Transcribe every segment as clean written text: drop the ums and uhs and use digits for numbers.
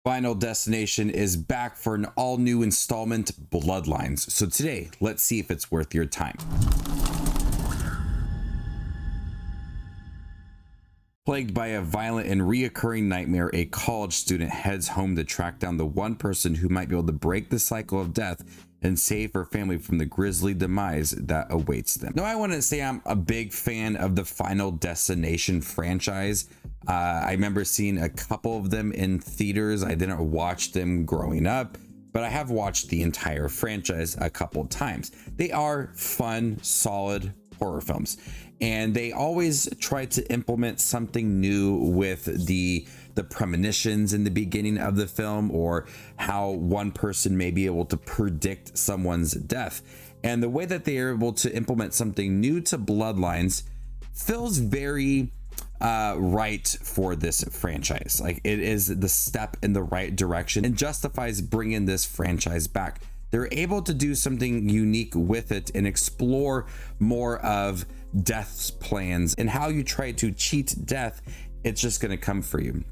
Final Destination is back for an all-new installment, Bloodlines. So today, let's see if it's worth your time. Plagued by a violent and reoccurring nightmare, a college student heads home to track down the one person who might be able to break the cycle of death and save her family from the grisly demise that awaits them. Now, I want to say I'm a big fan of the Final Destination franchise. I remember seeing a couple of them in theaters. I didn't watch them growing up, but I have watched the entire franchise a couple times. They are fun, solid horror films, and they always try to implement something new with the premonitions in the beginning of the film, or how one person may be able to predict someone's death. And the way that they are able to implement something new to Bloodlines feels very right for this franchise. Like, it is the step in the right direction and justifies bringing this franchise back. They're able to do something unique with it and explore more of death's plans and how you try to cheat death. It's just going to come for you.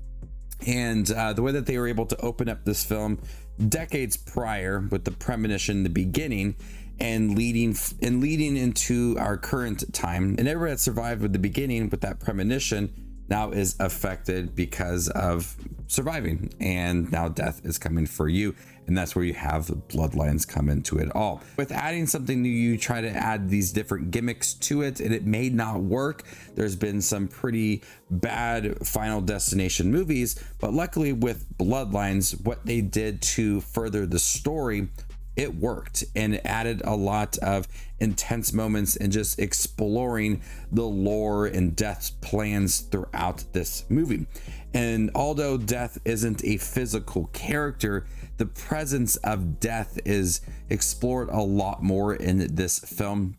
And the way that they were able to open up this film decades prior with the premonition in the beginning and leading into our current time, and everybody that survived with the beginning with that premonition now is affected because of surviving, and now death is coming for you. And that's where you have Bloodlines come into it all. With adding something new, you try to add these different gimmicks to it, and it may not work. There's been some pretty bad Final Destination movies, but luckily with Bloodlines, what they did to further the story, it worked, and it added a lot of intense moments and just exploring the lore and death's plans throughout this movie. And although death isn't a physical character, the presence of death is explored a lot more in this film.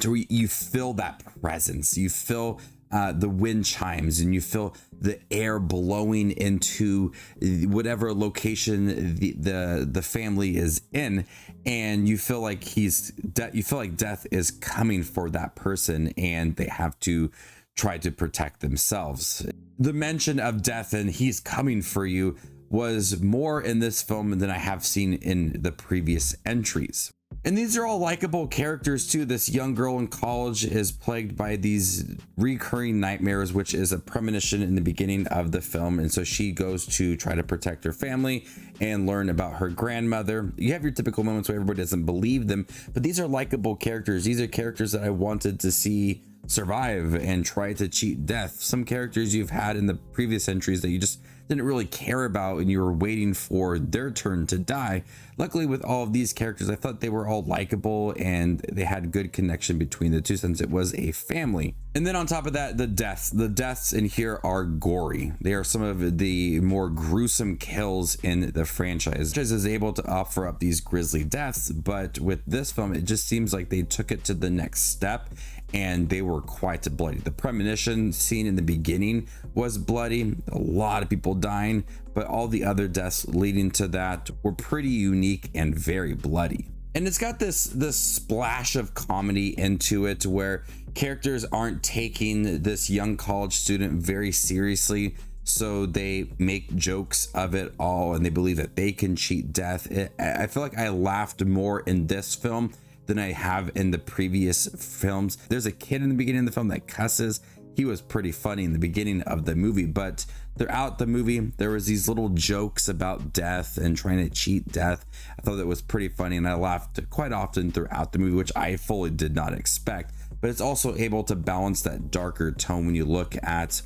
So you feel that presence, you feel the wind chimes, and you feel the air blowing into whatever location the family is in, and you feel like death is coming for that person, and they have to try to protect themselves. The mention of death and he's coming for you was more in this film than I have seen in the previous entries. And these are all likable characters too. This young girl in college is plagued by these recurring nightmares, which is a premonition in the beginning of the film. And so she goes to try to protect her family and learn about her grandmother. You have your typical moments where everybody doesn't believe them, but these are likable characters. These are characters that I wanted to see survive and try to cheat death. Some characters you've had in the previous entries that you just didn't really care about and you were waiting for their turn to die. Luckily, with all of these characters, I thought they were all likable and they had good connection between the two, since it was a family. And then on top of that, the deaths in here are gory. They are some of the more gruesome kills in the franchise. The franchise is able to offer up these grisly deaths, but with this film, it just seems like they took it to the next step, and they were quite bloody. The premonition scene in the beginning was bloody, a lot of people dying, but all the other deaths leading to that were pretty unique and very bloody. And it's got this splash of comedy into it, where characters aren't taking this young college student very seriously, so they make jokes of it all and they believe that they can cheat death. I feel like I laughed more in this film than I have in the previous films. There's a kid in the beginning of the film that cusses. He was pretty funny in the beginning of the movie, but throughout the movie, there was these little jokes about death and trying to cheat death. I thought that was pretty funny, and I laughed quite often throughout the movie, which I fully did not expect. But it's also able to balance that darker tone when you look at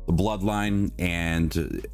the bloodline, and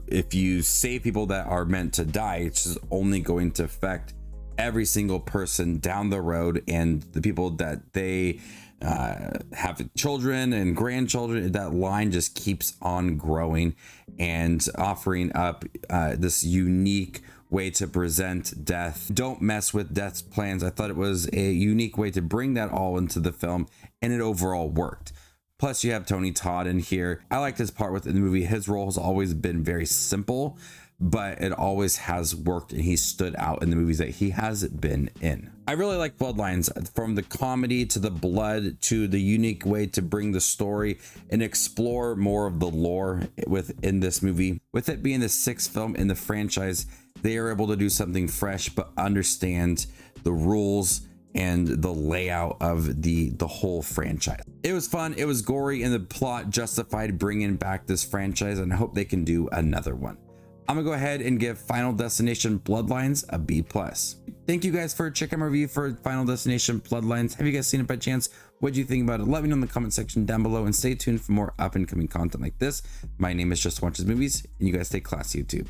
if you save people that are meant to die, it's just only going to affect every single person down the road, and the people that they have children and grandchildren. That line just keeps on growing and offering up this unique way to present death. Don't mess with death's plans. I thought it was a unique way to bring that all into the film, and it overall worked. Plus, you have Tony Todd in here. I liked his part within the movie. His role has always been very simple, but it always has worked and he stood out in the movies that he has been in. I really like Bloodlines, from the comedy to the blood to the unique way to bring the story and explore more of the lore within this movie. With it being the 6th film in the franchise, they are able to do something fresh but understand the rules and the layout of the whole franchise. It was fun, it was gory, and the plot justified bringing back this franchise, and I hope they can do another one. I'm gonna go ahead and give Final Destination Bloodlines a B+. Thank you guys for checking my review for Final Destination Bloodlines. Have you guys seen it by chance? What do you think about it? Let me know in the comment section down below, and stay tuned for more up and coming content like this. My name is Just Watches Movies, and you guys stay classy, YouTube.